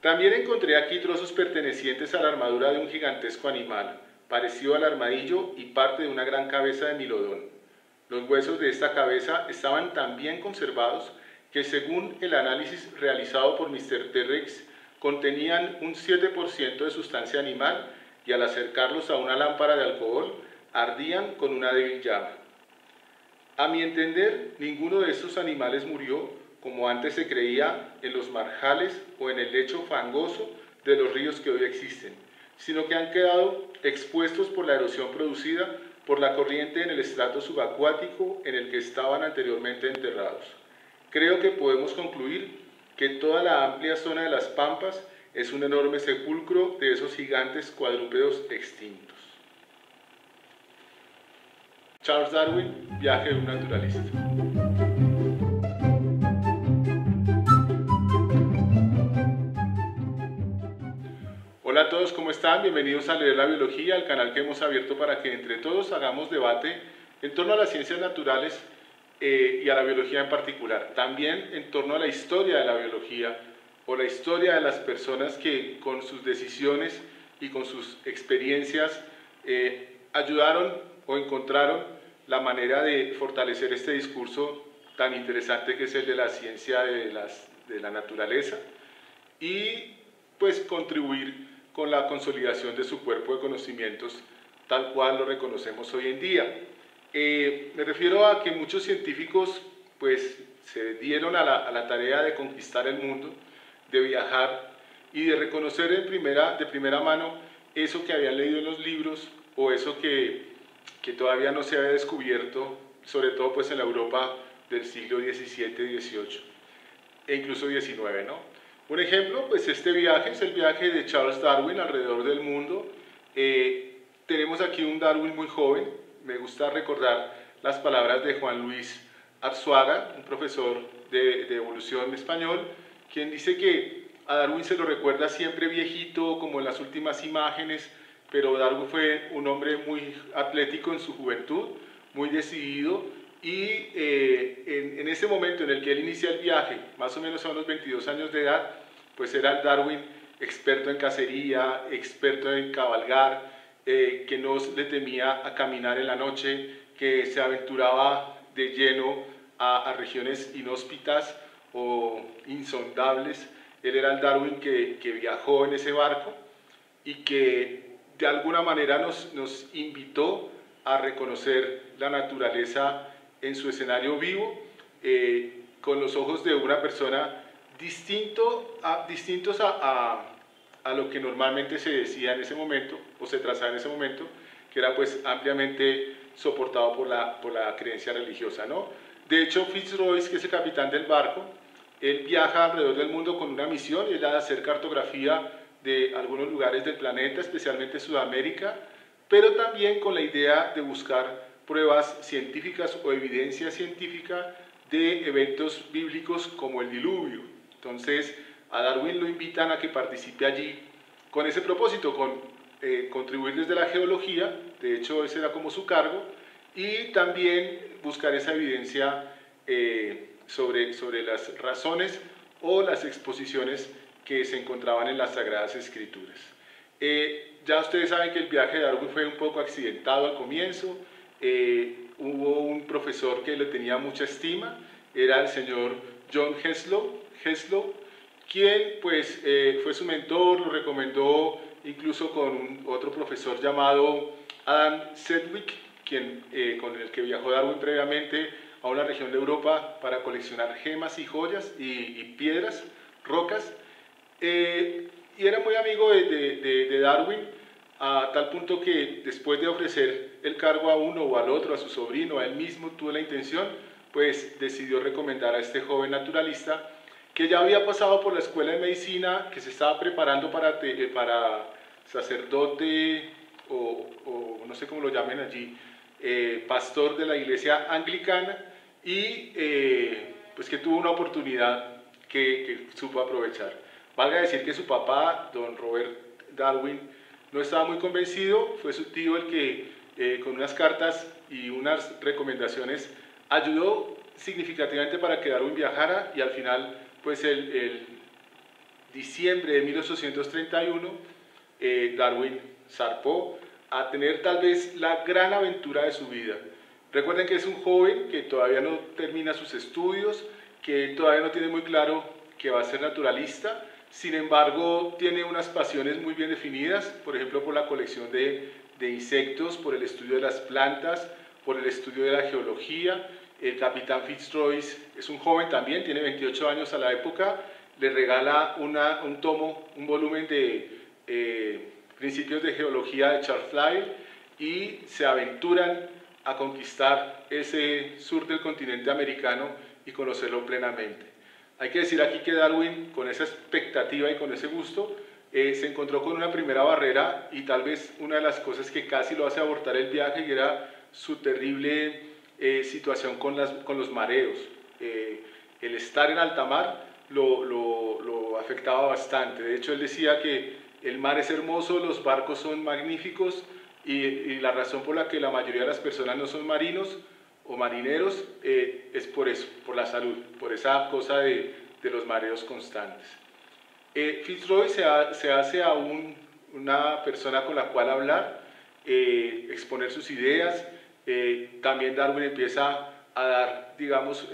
También encontré aquí trozos pertenecientes a la armadura de un gigantesco animal, parecido al armadillo y parte de una gran cabeza de Milodón. Los huesos de esta cabeza estaban tan bien conservados que según el análisis realizado por Mr. T-Rex, contenían un 7% de sustancia animal y al acercarlos a una lámpara de alcohol, ardían con una débil llama. A mi entender, ninguno de estos animales murió, como antes se creía, en los marjales o en el lecho fangoso de los ríos que hoy existen, sino que han quedado expuestos por la erosión producida por la corriente en el estrato subacuático en el que estaban anteriormente enterrados. Creo que podemos concluir que toda la amplia zona de las Pampas es un enorme sepulcro de esos gigantes cuadrúpedos extintos. Charles Darwin, viaje de un naturalista. Hola a todos, ¿cómo están? Bienvenidos a Leer la Biología, el canal que hemos abierto para que entre todos hagamos debate en torno a las ciencias naturales y a la biología en particular. También en torno a la historia de la biología o la historia de las personas que con sus decisiones y con sus experiencias ayudaron o encontraron la manera de fortalecer este discurso tan interesante que es el de la ciencia de la naturaleza y pues contribuir con la consolidación de su cuerpo de conocimientos tal cual lo reconocemos hoy en día. Me refiero a que muchos científicos pues se dieron a la tarea de conquistar el mundo, de viajar y de reconocer de primera mano eso que habían leído en los libros o eso que todavía no se había descubierto, sobre todo pues en la Europa del siglo XVII, XVIII e incluso XIX, ¿no? Un ejemplo, pues este viaje es el viaje de Charles Darwin alrededor del mundo. Tenemos aquí un Darwin muy joven. Me gusta recordar las palabras de Juan Luis Arzuaga, un profesor de evolución español, quien dice que a Darwin se lo recuerda siempre viejito, como en las últimas imágenes, pero Darwin fue un hombre muy atlético en su juventud, muy decidido, y en ese momento en el que él inicia el viaje, más o menos a unos 22 años de edad, pues era el Darwin experto en cacería, experto en cabalgar, que no le temía a caminar en la noche, que se aventuraba de lleno a regiones inhóspitas o insondables. Él era el Darwin que viajó en ese barco y que de alguna manera nos invitó a reconocer la naturaleza en su escenario vivo, con los ojos de una persona distintos a lo que normalmente se decía en ese momento, o se trazaba en ese momento, que era pues ampliamente soportado por la creencia religiosa, ¿no? De hecho, Fitzroy, que es el capitán del barco, él viaja alrededor del mundo con una misión, y es la de hacer cartografía de algunos lugares del planeta, especialmente Sudamérica, pero también con la idea de buscar pruebas científicas o evidencia científica de eventos bíblicos como el diluvio. Entonces, a Darwin lo invitan a que participe allí con ese propósito, con contribuir desde la geología, de hecho ese era como su cargo, y también buscar esa evidencia sobre las razones o las exposiciones que se encontraban en las Sagradas Escrituras. Ya ustedes saben que el viaje de Darwin fue un poco accidentado al comienzo. Hubo un profesor que le tenía mucha estima, era el señor John Henslow, quien pues fue su mentor, lo recomendó incluso con otro profesor llamado Adam Sedgwick, con el que viajó Darwin previamente a una región de Europa para coleccionar gemas y joyas y piedras, rocas, y era muy amigo de Darwin, a tal punto que después de ofrecer el cargo a uno o al otro, a su sobrino, a él mismo tuvo la intención, pues decidió recomendar a este joven naturalista que ya había pasado por la escuela de medicina, que se estaba preparando para sacerdote o no sé cómo lo llamen allí, pastor de la iglesia anglicana, y pues que tuvo una oportunidad que supo aprovechar. Valga decir que su papá, don Robert Darwin, no estaba muy convencido, fue su tío el que con unas cartas y unas recomendaciones ayudó significativamente para que Darwin viajara, y al final pues él diciembre de 1831, Darwin zarpó a tener tal vez la gran aventura de su vida. Recuerden que es un joven que todavía no termina sus estudios, que todavía no tiene muy claro que va a ser naturalista, sin embargo tiene unas pasiones muy bien definidas, por ejemplo por la colección de insectos, por el estudio de las plantas, por el estudio de la geología. El capitán Fitzroy es un joven también, tiene 28 años a la época, le regala un volumen de Principios de Geología de Charles Lyell y se aventuran a conquistar ese sur del continente americano y conocerlo plenamente. Hay que decir aquí que Darwin, con esa expectativa y con ese gusto, se encontró con una primera barrera y tal vez una de las cosas que casi lo hace abortar el viaje, y era su terrible situación con los mareos. El estar en alta mar lo afectaba bastante. De hecho, él decía que el mar es hermoso, los barcos son magníficos, y la razón por la que la mayoría de las personas no son marinos o marineros es por eso, por la salud, por esa cosa de los mareos constantes. Fitzroy se hace a una persona con la cual hablar, exponer sus ideas. También Darwin empieza a dar, digamos,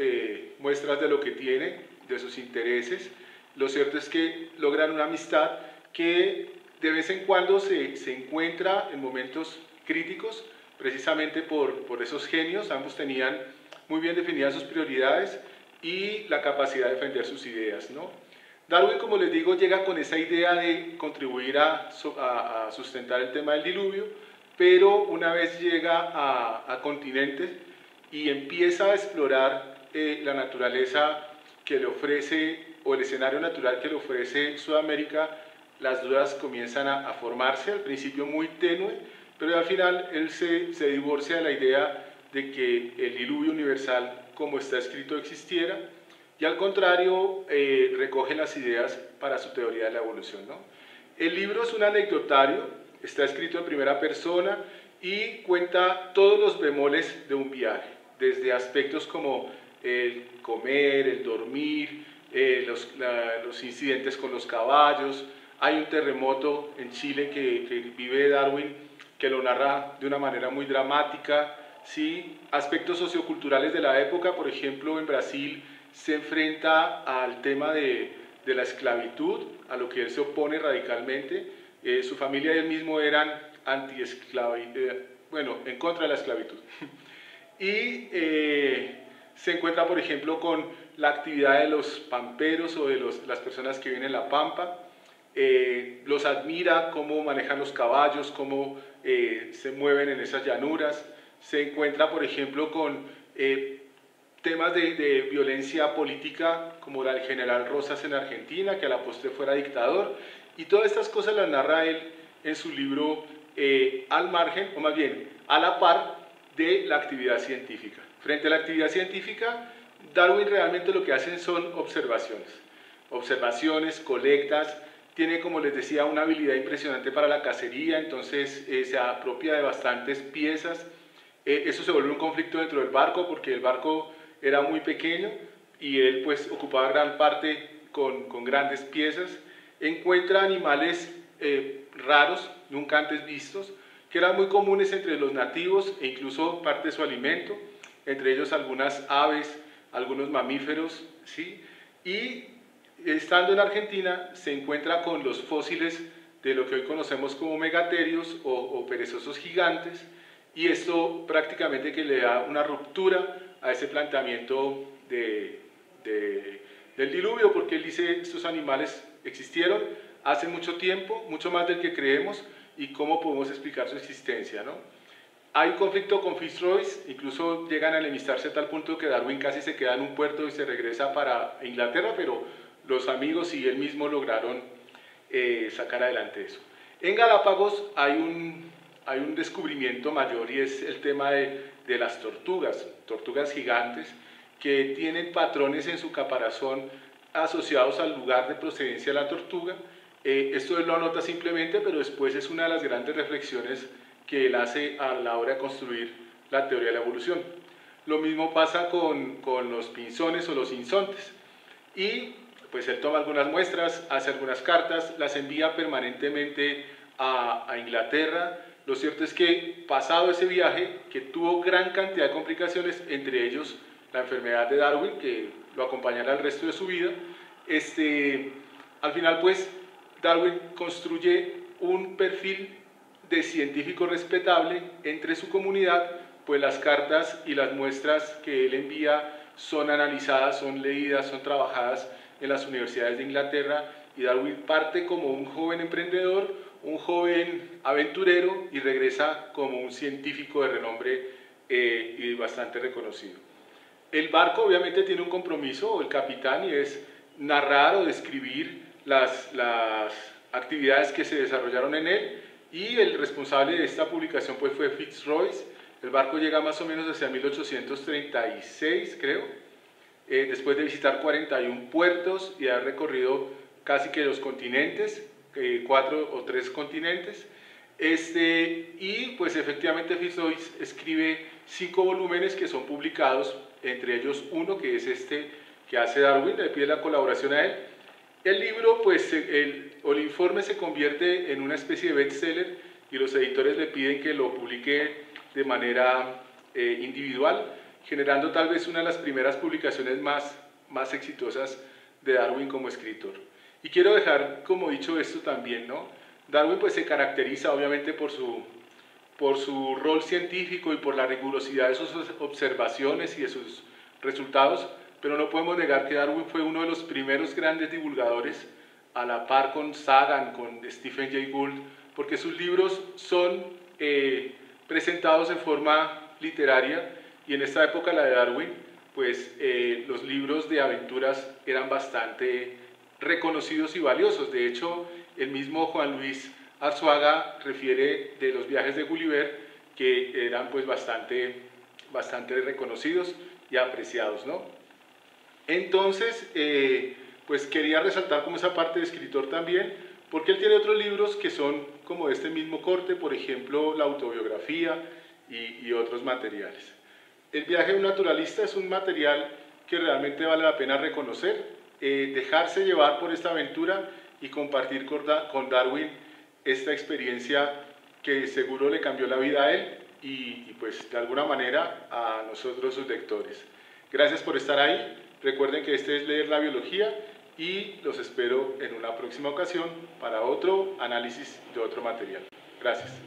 muestras de lo que tiene, de sus intereses. Lo cierto es que logran una amistad que de vez en cuando se encuentra en momentos críticos, precisamente por esos genios. Ambos tenían muy bien definidas sus prioridades y la capacidad de defender sus ideas, ¿no? Darwin, como les digo, llega con esa idea de contribuir a sustentar el tema del diluvio, pero una vez llega a continentes y empieza a explorar la naturaleza que le ofrece, o el escenario natural que le ofrece Sudamérica, las dudas comienzan a formarse, al principio muy tenue, pero al final él se divorcia de la idea de que el diluvio universal, como está escrito, existiera, y al contrario recoge las ideas para su teoría de la evolución, ¿no? El libro es un anecdotario, está escrito en primera persona y cuenta todos los bemoles de un viaje, desde aspectos como el comer, el dormir, los incidentes con los caballos. Hay un terremoto en Chile que vive Darwin, que lo narra de una manera muy dramática, ¿sí? Aspectos socioculturales de la época, por ejemplo, en Brasil se enfrenta al tema de la esclavitud, a lo que él se opone radicalmente. Su familia y él mismo eran en contra de la esclavitud. Y se encuentra, por ejemplo, con la actividad de los pamperos o de las personas que viven en la pampa. Los admira cómo manejan los caballos, cómo se mueven en esas llanuras. Se encuentra, por ejemplo, con temas de violencia política, como la del general Rosas en Argentina, que a la postre fuera dictador, y todas estas cosas las narra él en su libro al margen, o más bien a la par de la actividad científica. Frente a la actividad científica, Darwin realmente lo que hace son observaciones, colectas. Tiene, como les decía, una habilidad impresionante para la cacería, entonces se apropia de bastantes piezas. Eso se vuelve un conflicto dentro del barco, porque el barco era muy pequeño y él pues ocupaba gran parte con grandes piezas. Encuentra animales raros, nunca antes vistos, que eran muy comunes entre los nativos e incluso parte de su alimento, entre ellos algunas aves, algunos mamíferos, ¿sí? Y estando en Argentina se encuentra con los fósiles de lo que hoy conocemos como megaterios o perezosos gigantes, y esto prácticamente que le da una ruptura a ese planteamiento del diluvio, porque él dice estos animales existieron hace mucho tiempo, mucho más del que creemos, y cómo podemos explicar su existencia, ¿no? Hay un conflicto con Fitzroy, incluso llegan a enemistarse a tal punto que Darwin casi se queda en un puerto y se regresa para Inglaterra, pero los amigos y él mismo lograron sacar adelante eso. En Galápagos hay un descubrimiento mayor, y es el tema de las tortugas gigantes, que tienen patrones en su caparazón asociados al lugar de procedencia de la tortuga. Esto él lo anota simplemente, pero después es una de las grandes reflexiones que él hace a la hora de construir la teoría de la evolución. Lo mismo pasa con los pinzones o los insontes. Y pues él toma algunas muestras, hace algunas cartas, las envía permanentemente a Inglaterra. Lo cierto es que pasado ese viaje, que tuvo gran cantidad de complicaciones, entre ellos la enfermedad de Darwin, que lo acompañará el resto de su vida, al final pues Darwin construye un perfil de científico respetable entre su comunidad, pues las cartas y las muestras que él envía son analizadas, son leídas, son trabajadas en las universidades de Inglaterra, y Darwin parte como un joven emprendedor, un joven aventurero, y regresa como un científico de renombre y bastante reconocido. El barco obviamente tiene un compromiso, el capitán, y es narrar o describir las actividades que se desarrollaron en él, y el responsable de esta publicación pues fue Fitzroy. El barco llega más o menos hacia 1836, creo, después de visitar 41 puertos y haber recorrido casi que los continentes, 4 o 3 continentes. Y pues efectivamente Fitzroy escribe 5 volúmenes que son publicados, entre ellos uno que es este que hace Darwin, le pide la colaboración a él. El libro, pues el informe se convierte en una especie de bestseller, y los editores le piden que lo publique de manera individual, generando tal vez una de las primeras publicaciones más exitosas de Darwin como escritor. Y quiero dejar como dicho esto también, ¿no? Darwin pues se caracteriza obviamente por su rol científico y por la rigurosidad de sus observaciones y de sus resultados, pero no podemos negar que Darwin fue uno de los primeros grandes divulgadores, a la par con Sagan, con Stephen Jay Gould, porque sus libros son presentados en forma literaria, y en esta época, la de Darwin, pues los libros de aventuras eran bastante reconocidos y valiosos. De hecho, el mismo Juan Luis Arzuaga refiere de los viajes de Gulliver que eran pues bastante reconocidos y apreciados, ¿no? Entonces, pues quería resaltar como esa parte de escritor también, porque él tiene otros libros que son como de este mismo corte, por ejemplo, la autobiografía y otros materiales. El viaje de un naturalista es un material que realmente vale la pena reconocer, dejarse llevar por esta aventura y compartir con Darwin esta experiencia que seguro le cambió la vida a él y pues de alguna manera a nosotros sus lectores. Gracias por estar ahí. Recuerden que este es Leer la Biología, y los espero en una próxima ocasión para otro análisis de otro material. Gracias.